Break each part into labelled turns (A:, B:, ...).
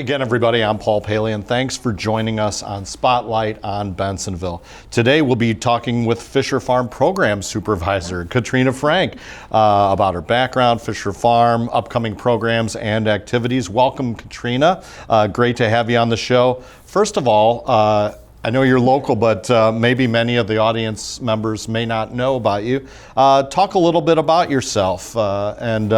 A: again, everybody. I'm Paul Palian. Thanks for joining us on Spotlight on Bensenville. Today, we'll be talking with Fischer Farm Program Supervisor Katrina Frank about her background, Fischer Farm, upcoming programs and activities. Welcome, Katrina. Great to have you on the show. First of all, I know you're local, but maybe many of the audience members may not know about you. Talk a little bit about yourself and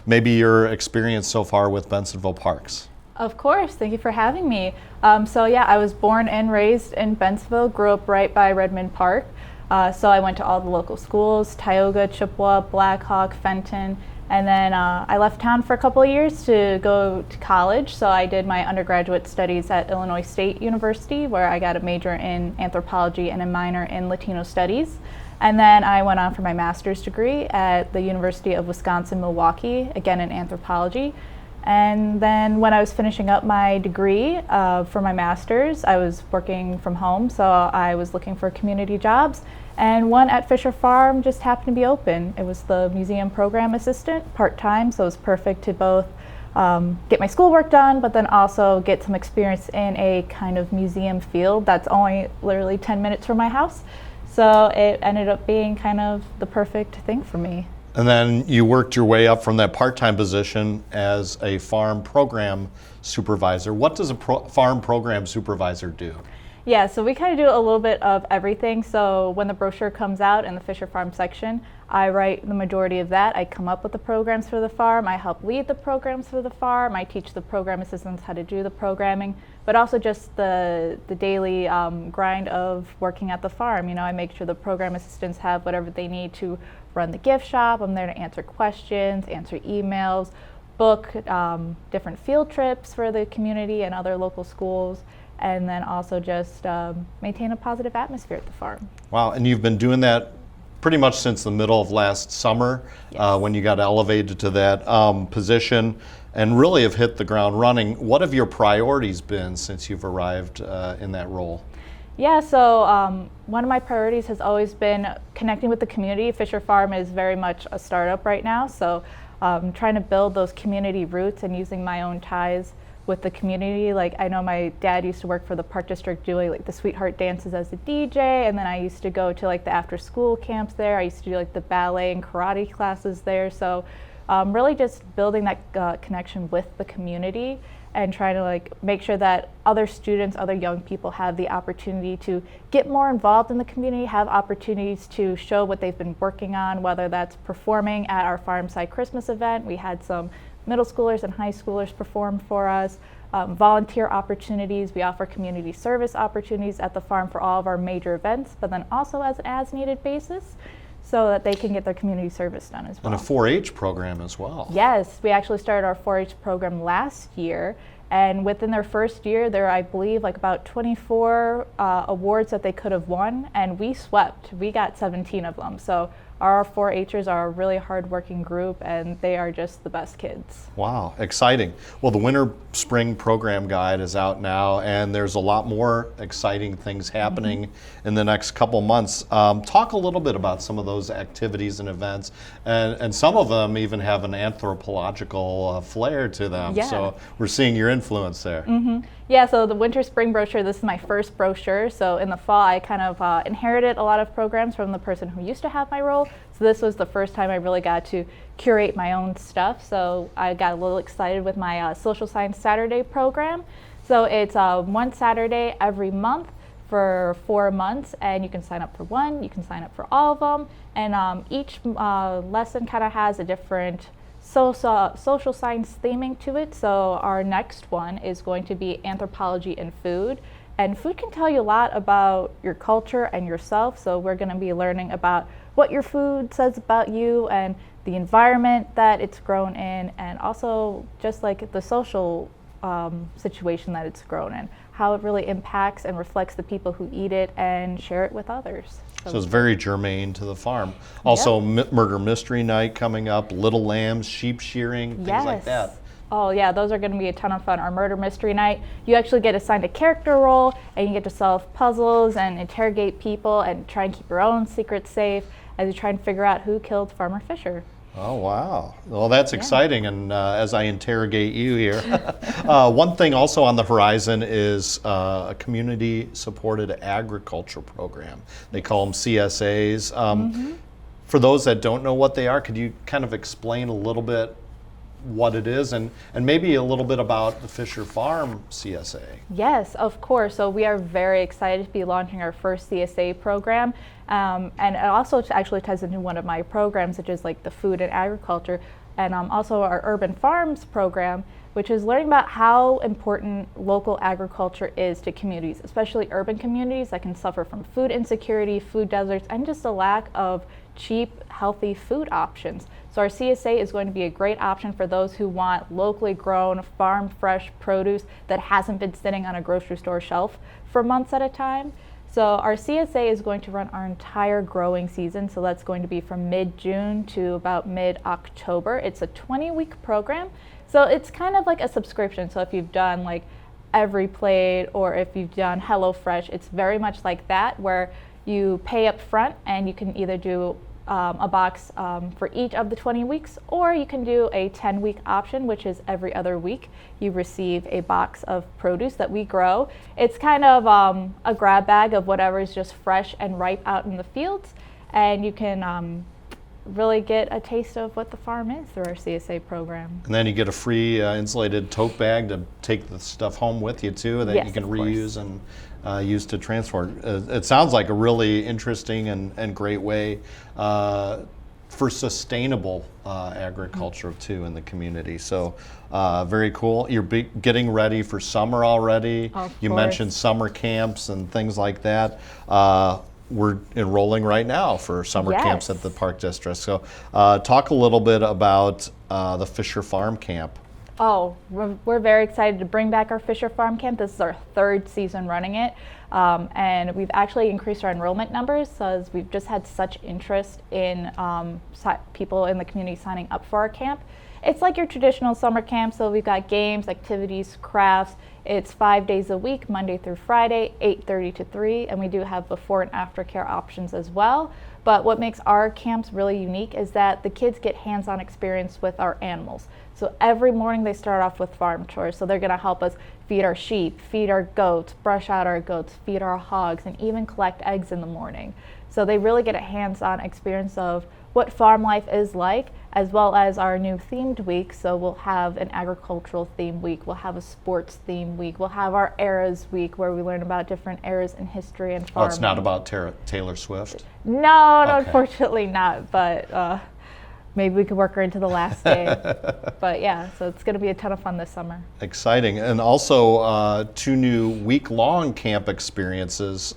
A: maybe your experience so far with Bensenville Parks.
B: Of course, thank you for having me. I was born and raised in Bensenville, grew up right by Redmond Park. So I went to all the local schools, Tioga, Chippewa, Blackhawk, Fenton, and then I left town for a couple of years to go to college. So I did my undergraduate studies at Illinois State University, where I got a major in anthropology and a minor in Latino studies. And then I went on for my master's degree at the University of Wisconsin-Milwaukee, again in anthropology. And then when I was finishing up my degree for my master's, I was working from home, so I was looking for community jobs. And one at Fischer Farm just happened to be open. It was the museum program assistant, part-time, so it was perfect to both get my schoolwork done, but then also get some experience in a kind of museum field that's only literally 10 minutes from my house. So it ended up being kind of the perfect thing for me.
A: And then you worked your way up from that part-time position as a farm program supervisor. What does a farm program supervisor do?
B: Yeah, so we kind of do a little bit of everything. So when the brochure comes out in the Fischer Farm section, I write the majority of that. I come up with the programs for the farm. I help lead the programs for the farm. I teach the program assistants how to do the programming, but also just the daily grind of working at the farm. You know, I make sure the program assistants have whatever they need to run the gift shop. I'm there to answer questions, answer emails, book different field trips for the community and other local schools, and then also just maintain a positive atmosphere at the farm.
A: Wow, and you've been doing that pretty much since the middle of last summer.
B: Yes.
A: When you got elevated to that position and really have hit the ground running. What have your priorities been since you've arrived in that role?
B: Yeah, so one of my priorities has always been connecting with the community. Fischer Farm is very much a startup right now, so trying to build those community roots and using my own ties with the community. Like, I know my dad used to work for the Park District doing like the Sweetheart dances as a DJ, and then I used to go to like the after school camps there. I used to do like the ballet and karate classes there. So really just building that connection with the community and trying to like make sure that other students, other young people have the opportunity to get more involved in the community, have opportunities to show what they've been working on, whether that's performing at our Farmside Christmas event. We had some middle schoolers and high schoolers perform for us, volunteer opportunities. We offer community service opportunities at the farm for all of our major events, but then also as an as-needed basis, so that they can get their community service done as well.
A: And a 4-H program as well.
B: Yes, we actually started our 4-H program last year, and within their first year, there are, I believe, like about 24 awards that they could have won, and we swept. We got 17 of them. So our 4-Hers are a really hard-working group, and they are just the best kids.
A: Wow, exciting. Well, the Winter Spring Program Guide is out now, and there's a lot more exciting things happening in the next couple months. Talk a little bit about some of those activities and events, and some of them even have an anthropological flair to them.
B: Yeah.
A: So we're seeing your influence there.
B: Yeah, so the Winter Spring brochure, this is my first brochure. So in the fall, I kind of inherited a lot of programs from the person who used to have my role. So this was the first time I really got to curate my own stuff. So I got a little excited with my Social Science Saturday program. So it's one Saturday every month for 4 months, and you can sign up for one, you can sign up for all of them. And each lesson kind of has a different social science theming to it. So our next one is going to be anthropology and food. And food can tell you a lot about your culture and yourself. So we're going to be learning about what your food says about you and the environment that it's grown in, and also just like the social situation that it's grown in, how it really impacts and reflects the people who eat it and share it with others.
A: So it's very germane to the farm. Also, murder mystery night coming up, little lambs, sheep shearing, things like that.
B: Oh yeah, those are going to be a ton of fun. Our murder mystery night, you actually get assigned a character role, and you get to solve puzzles and interrogate people and try and keep your own secrets safe as you try and figure out who killed Farmer Fischer.
A: Oh, wow. Well, that's exciting. And as I interrogate you here, one thing also on the horizon is a community-supported agriculture program. They call them CSAs. For those that don't know what they are, could you kind of explain a little bit what it is and maybe a little bit about the Fischer Farm CSA?
B: Yes, of course. So we are very excited to be launching our first CSA program. And it also actually ties into one of my programs, which is like the food and agriculture, and also our urban farms program, which is learning about how important local agriculture is to communities, especially urban communities that can suffer from food insecurity, food deserts, and just a lack of cheap, healthy food options. So our CSA is going to be a great option for those who want locally grown, farm fresh produce that hasn't been sitting on a grocery store shelf for months at a time. So our CSA is going to run our entire growing season. So that's going to be from mid-June to about mid-October. It's a 20-week program. So it's kind of like a subscription. So if you've done like Every Plate or if you've done HelloFresh, it's very much like that, where you pay up front and you can either do a box for each of the 20 weeks, or you can do a 10-week option, which is every other week you receive a box of produce that we grow. It's kind of a grab bag of whatever is just fresh and ripe out in the fields, and you can really get a taste of what the farm is through our CSA program.
A: And then you get a free insulated tote bag to take the stuff home with you too, that
B: Yes,
A: you can
B: of
A: reuse and use to transport. It sounds like a really interesting and great way for sustainable agriculture too in the community. So very cool. You're getting ready for summer already. You mentioned summer camps and things like that. We're enrolling right now for summer camps at the Park District. So talk a little bit about the Fischer Farm Camp.
B: Oh, we're very excited to bring back our Fischer Farm Camp. This is our third season running it. And we've actually increased our enrollment numbers, as we've just had such interest in people in the community signing up for our camp. It's like your traditional summer camp, so we've got games, activities, crafts. It's 5 days a week, Monday through Friday, 8:30 to 3, and we do have before and after care options as well. But what makes our camps really unique is that the kids get hands-on experience with our animals. So every morning they start off with farm chores. So they're gonna help us feed our sheep, feed our goats, brush out our goats, feed our hogs, and even collect eggs in the morning. So they really get a hands-on experience of what farm life is like, as well as our new themed week. So we'll have an agricultural theme week, we'll have a sports theme week, we'll have our eras week where we learn about different eras in history and farming.
A: Oh, it's not about Taylor Swift?
B: No,
A: Okay.
B: Unfortunately not, but maybe we could work her into the last day. But yeah, so it's going to be a ton of fun this summer.
A: Exciting. And also 2 new week-long camp experiences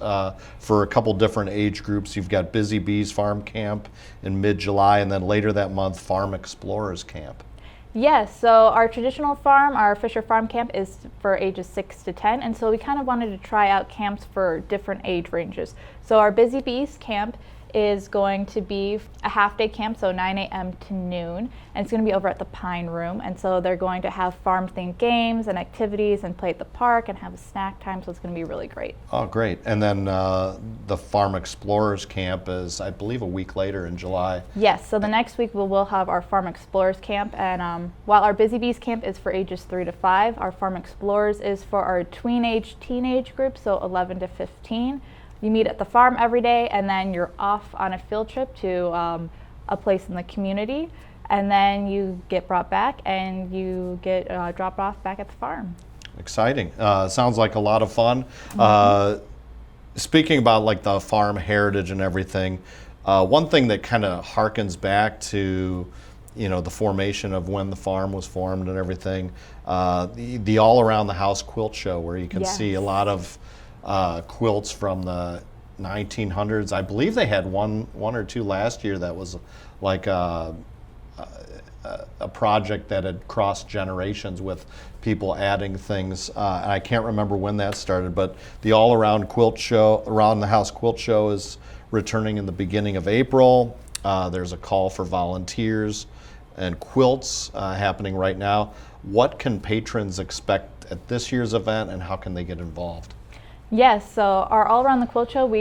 A: for a couple different age groups. You've got Busy Bees Farm Camp in mid-July, and then later that month, Farm Explorers Camp.
B: Yes, so our traditional farm, our Fischer Farm Camp, is for ages 6 to 10, and so we kind of wanted to try out camps for different age ranges. So our Busy Bees Camp is going to be a half-day camp, so 9 a.m. to noon, and it's going to be over at the Pine Room. And so they're going to have farm-themed games and activities and play at the park and have a snack time, so it's going to be really great.
A: Oh, great. And then the Farm Explorers Camp is, I believe, a week later in July.
B: Yes, so the next week we will have our Farm Explorers Camp, and while our Busy Bees Camp is for ages 3 to 5, our Farm Explorers is for our teenage group, so 11 to 15. You meet at the farm every day, and then you're off on a field trip to a place in the community, and then you get brought back and you get dropped off back at the farm.
A: Exciting. Sounds like a lot of fun. Speaking about like the farm heritage and everything, one thing that kind of harkens back to the formation of when the farm was formed and everything, the all around the house quilt show, where you can see a lot of quilts from the 1900s. I believe they had one or two last year that was like a project that had crossed generations with people adding things. And I can't remember when that started, but the all-around the house quilt show is returning in the beginning of April. There's a call for volunteers and quilts happening right now. What can patrons expect at this year's event, and how can they get involved?
B: Yes, so our All Around the Quilt Show,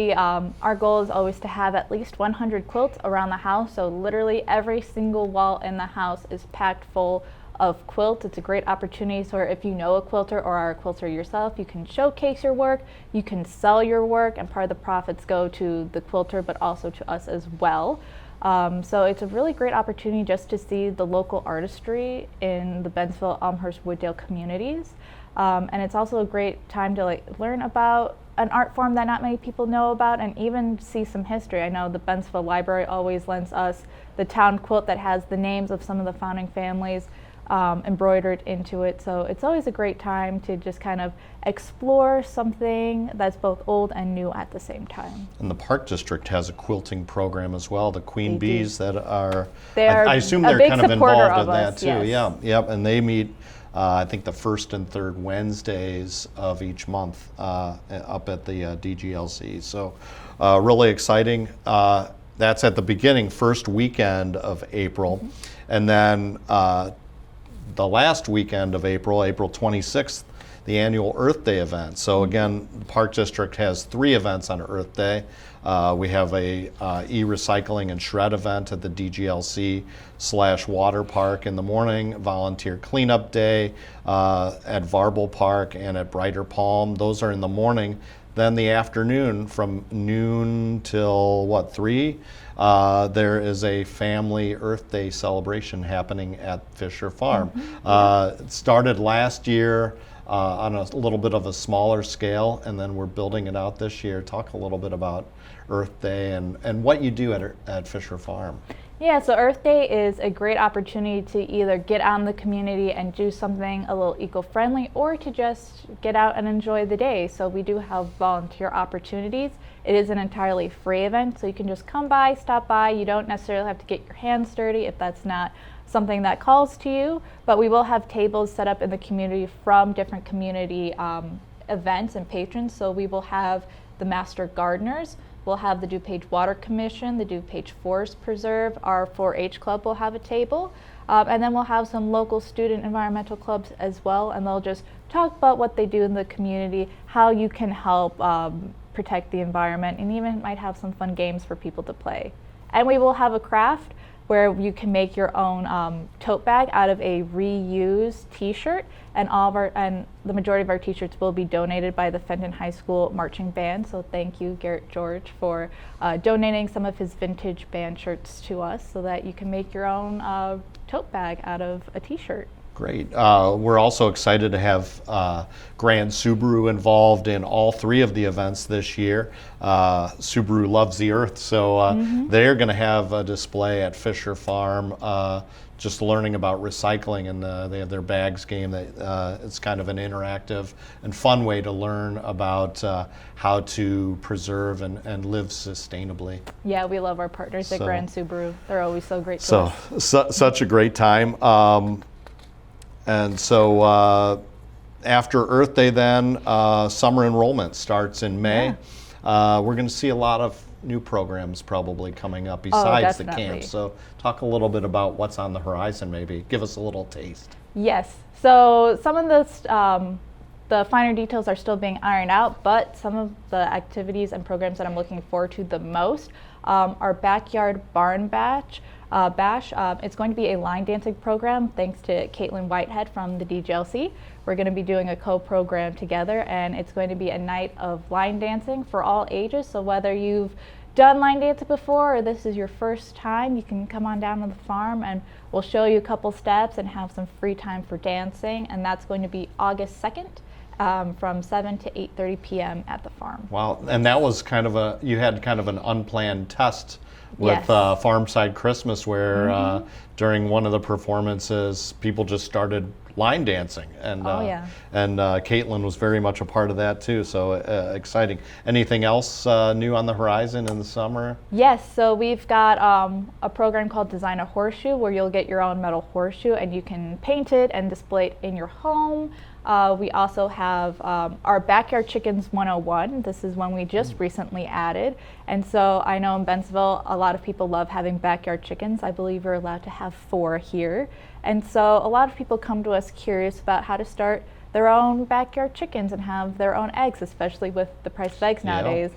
B: our goal is always to have at least 100 quilts around the house. So literally every single wall in the house is packed full of quilts. It's a great opportunity. So if you know a quilter or are a quilter yourself, you can showcase your work, you can sell your work, and part of the profits go to the quilter, but also to us as well. So it's a really great opportunity just to see the local artistry in the Bensenville, Elmhurst, Wooddale communities. And it's also a great time to learn about an art form that not many people know about, and even see some history. I know the Bensenville Library always lends us the town quilt that has the names of some of the founding families embroidered into it. So it's always a great time to just kind of explore something that's both old and new at the same time.
A: And the Park District has a quilting program as well, the Queen Bees that are,
B: They are
A: I assume
B: a
A: they're
B: big
A: kind of
B: supporter
A: involved
B: of
A: in that
B: us,
A: too.
B: yes.
A: Yeah, yep, and they meet I think the first and third Wednesdays of each month up at the DGLC. So really exciting. That's at the beginning, first weekend of April.
B: Mm-hmm.
A: And then the last weekend of April, April 26th, the annual Earth Day event. So again, the Park District has 3 events on Earth Day. We have a e-recycling and shred event at the DGLC/Water Park in the morning, volunteer cleanup day at Varble Park and at Brighter Palm. Those are in the morning. Then the afternoon, from noon till 3, there is a family Earth Day celebration happening at Fischer Farm. It started last year on a little bit of a smaller scale, and then we're building it out this year. Talk a little bit about Earth Day and what you do at Fischer Farm.
B: Yeah, so Earth Day is a great opportunity to either get out in the community and do something a little eco-friendly, or to just get out and enjoy the day. So we do have volunteer opportunities. It is an entirely free event, so you can just come by, stop by. You don't necessarily have to get your hands dirty if that's not something that calls to you, but we will have tables set up in the community from different community events and patrons. So we will have the Master Gardeners, we'll have the DuPage Water Commission, the DuPage Forest Preserve, our 4-H club will have a table, and then we'll have some local student environmental clubs as well, and they'll just talk about what they do in the community, how you can help protect the environment, and even might have some fun games for people to play. And we will have a craft where you can make your own tote bag out of a reused t-shirt, and the majority of our t-shirts will be donated by the Fenton High School marching band. So thank you, Garrett George, for donating some of his vintage band shirts to us so that you can make your own tote bag out of a t-shirt.
A: Great. We're also excited to have Grand Subaru involved in all 3 of the events this year. Subaru loves the earth, so they're going to have a display at Fischer Farm, just learning about recycling, and they have their bags game. It's kind of an interactive and fun way to learn about how to preserve and live sustainably.
B: Yeah, we love our partners at Grand Subaru. They're always so great to
A: us. Such a great time. And so after Earth Day then, summer enrollment starts in May.
B: Yeah.
A: We're going to see a lot of new programs probably coming up besides the camp. So talk a little bit about what's on the horizon maybe. Give us a little taste.
B: Yes. So some of the finer details are still being ironed out, but some of the activities and programs that I'm looking forward to the most are Backyard Barn Bash. It's going to be a line dancing program thanks to Caitlin Whitehead from the DGLC. We're going to be doing a co-program together, and it's going to be a night of line dancing for all ages. So whether you've done line dancing before or this is your first time, you can come on down to the farm and we'll show you a couple steps and have some free time for dancing. And that's going to be August 2nd. From 7 to 8:30 p.m. at the farm.
A: Wow, and that was you had kind of an unplanned test with
B: Yes.
A: Farmside Christmas where during one of the performances, people just started line dancing. And, and Caitlin was very much a part of that too, so exciting. Anything else new on the horizon in the summer?
B: Yes, so we've got a program called Design a Horseshoe where you'll get your own metal horseshoe and you can paint it and display it in your home. We also have our Backyard Chickens 101. This is one we just recently added. And so I know in Bensenville, a lot of people love having backyard chickens. I believe we're allowed to have 4 here. And so a lot of people come to us curious about how to start their own backyard chickens and have their own eggs, especially with the price of eggs nowadays.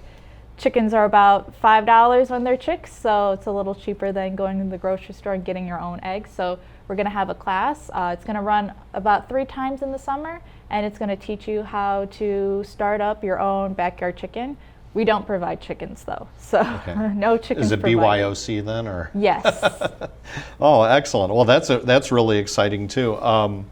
B: Chickens are about $5 when they're chicks, so it's a little cheaper than going to the grocery store and getting your own eggs. So we're going to have a class. It's going to run about 3 times in the summer, and it's going to teach you how to start up your own backyard chicken. We don't provide chickens though, so no chickens.
A: Is it
B: provided.
A: BYOC then, or?
B: Yes.
A: Oh, excellent. Well, that's really exciting too.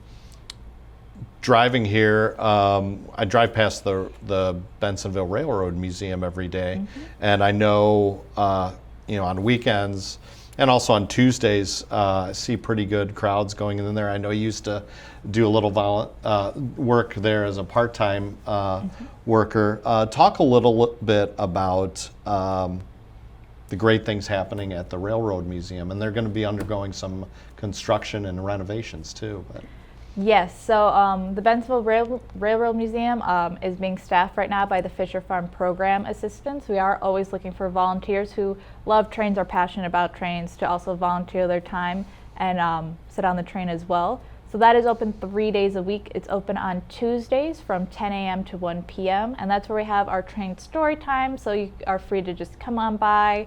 A: Driving here, I drive past the Bensenville Railroad Museum every day, and I know, on weekends and also on Tuesdays, I see pretty good crowds going in there. I know you used to do a little work there as a part-time worker. Talk a little bit about the great things happening at the Railroad Museum, and they're going to be undergoing some construction and renovations too. But.
B: Yes, so the Bensenville Railroad Museum is being staffed right now by the Fischer Farm Program Assistants. We are always looking for volunteers who love trains, are passionate about trains, to also volunteer their time and sit on the train as well. So that is open 3 days a week. It's open on Tuesdays from 10 a.m. to 1 p.m. and that's where we have our train story time. So you are free to just come on by,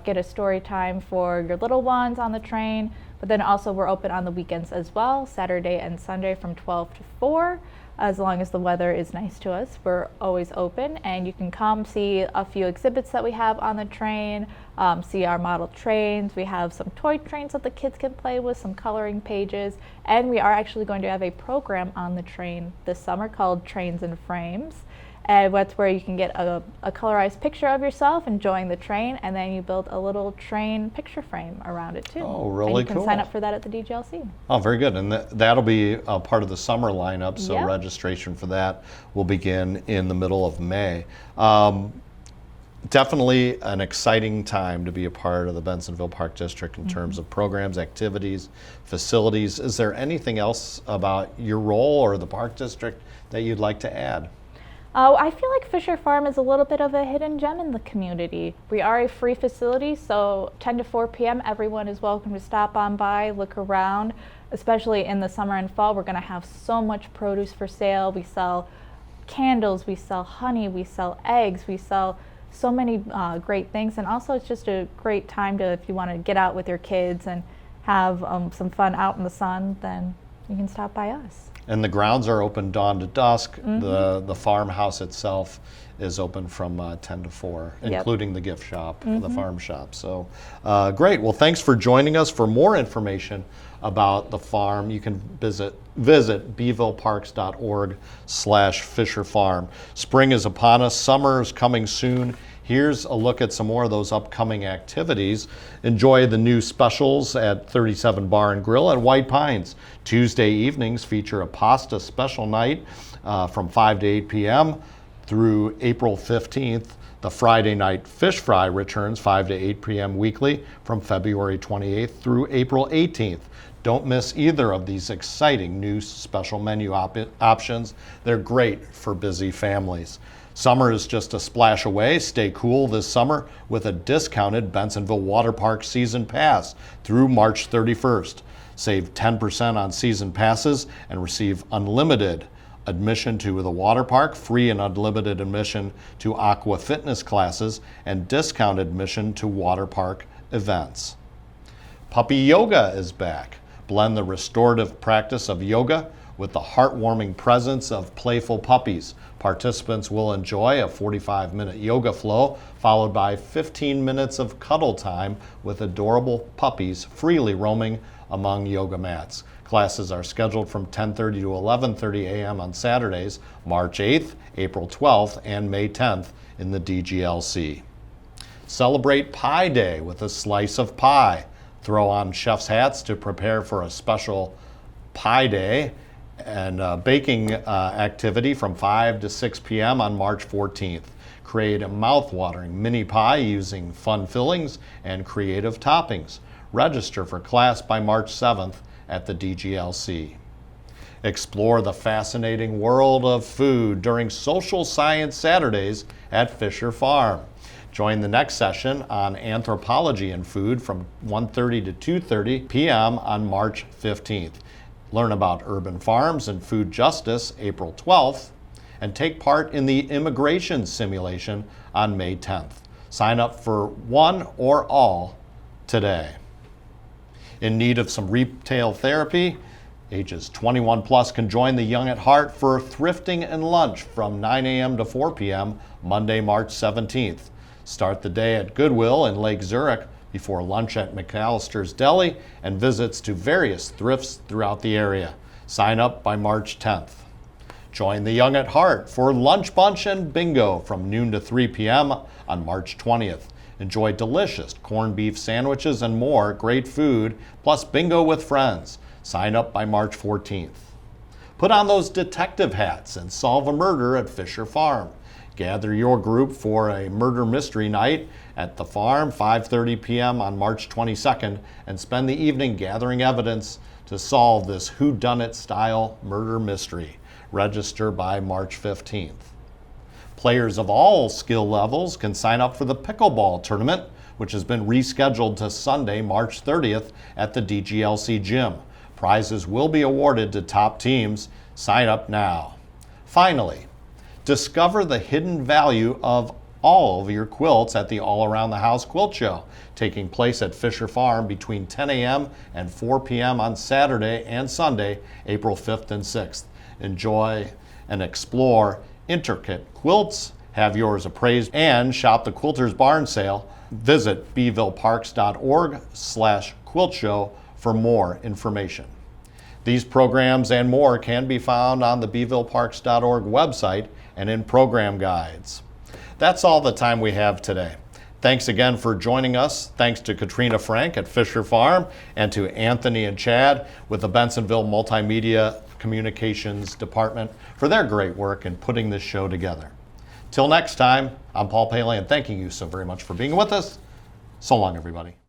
B: get a story time for your little ones on the train. But then also we're open on the weekends as well, Saturday and Sunday from 12 to 4. As long as the weather is nice to us, we're always open, and you can come see a few exhibits that we have on the train, see our model trains. We have some toy trains that the kids can play with, some coloring pages, and we are actually going to have a program on the train this summer called Trains and Frames. And that's where you can get a colorized picture of yourself enjoying the train, and then you build a little train picture frame around it too.
A: Oh, really cool.
B: And you can sign up for that at the DGLC.
A: Oh, very good. And that'll be a part of the summer lineup, so registration for that will begin in the middle of May. Definitely an exciting time to be a part of the Bensenville Park District in terms of programs, activities, facilities. Is there anything else about your role or the Park District that you'd like to add?
B: I feel like Fischer Farm is a little bit of a hidden gem in the community. We are a free facility, so 10 to 4 p.m. everyone is welcome to stop on by, look around. Especially in the summer and fall, we're going to have so much produce for sale. We sell candles, we sell honey, we sell eggs, we sell so many great things. And also it's just a great time to, if you want to get out with your kids and have some fun out in the sun, then you can stop by us.
A: And the grounds are open dawn to dusk. The farmhouse itself is open from 10 to 4, including the gift shop, the farm shop. So great. Well, thanks for joining us. For more information about the farm, you can visit beevilleparks.org/Fischer Farm. Spring is upon us. Summer is coming soon. Here's a look at some more of those upcoming activities. Enjoy the new specials at 37 Bar and Grill at White Pines. Tuesday evenings feature a pasta special night from 5 to 8 p.m. through April 15th. The Friday night fish fry returns 5 to 8 p.m. weekly from February 28th through April 18th. Don't miss either of these exciting new special menu options. They're great for busy families. Summer is just a splash away. Stay cool this summer with a discounted Bensenville Water Park Season Pass through March 31st. Save 10% on season passes and receive unlimited admission to the water park, free and unlimited admission to aqua fitness classes, and discounted admission to water park events. Puppy Yoga is back. Blend the restorative practice of yoga with the heartwarming presence of playful puppies. Participants will enjoy a 45-minute yoga flow, followed by 15 minutes of cuddle time with adorable puppies freely roaming among yoga mats. Classes are scheduled from 10:30 to 11:30 a.m. on Saturdays, March 8th, April 12th, and May 10th in the DGLC. Celebrate Pie Day with a slice of pie. Throw on chef's hats to prepare for a special Pie Day and baking activity from 5 to 6 p.m. on March 14th. Create a mouth-watering mini pie using fun fillings and creative toppings. Register for class by March 7th at the DGLC. Explore the fascinating world of food during Social Science Saturdays at Fischer Farm. Join the next session on anthropology and food from 1:30 to 2:30 p.m. on March 15th. Learn about urban farms and food justice April 12th, and take part in the immigration simulation on May 10th. Sign up for one or all today. In need of some retail therapy, ages 21 plus can join the Young at Heart for thrifting and lunch from 9 a.m. to 4 p.m. Monday, March 17th. Start the day at Goodwill in Lake Zurich before lunch at McAllister's Deli and visits to various thrifts throughout the area. Sign up by March 10th. Join the Young at Heart for Lunch Bunch and Bingo from noon to 3 p.m. on March 20th. Enjoy delicious corned beef sandwiches and more great food, plus bingo with friends. Sign up by March 14th. Put on those detective hats and solve a murder at Fischer Farm. Gather your group for a murder mystery night at the farm, 5:30 p.m. on March 22nd, and spend the evening gathering evidence to solve this whodunit style murder mystery. Register by March 15th. Players of all skill levels can sign up for the pickleball tournament, which has been rescheduled to Sunday, March 30th at the DGLC gym. Prizes will be awarded to top teams. Sign up now. Finally, discover the hidden value of all of your quilts at the All Around the House Quilt Show, taking place at Fischer Farm between 10 a.m. and 4 p.m. on Saturday and Sunday, April 5th and 6th. Enjoy and explore intricate quilts, have yours appraised, and shop the Quilter's Barn Sale. Visit beevilleparks.org/quilt show for more information. These programs and more can be found on the beevilleparks.org website and in program guides. That's all the time we have today. Thanks again for joining us. Thanks to Katrina Frank at Fischer Farm and to Anthony and Chad with the Bensenville Multimedia Communications Department for their great work in putting this show together. Till next time, I'm Paul Palian, thanking you so very much for being with us. So long, everybody.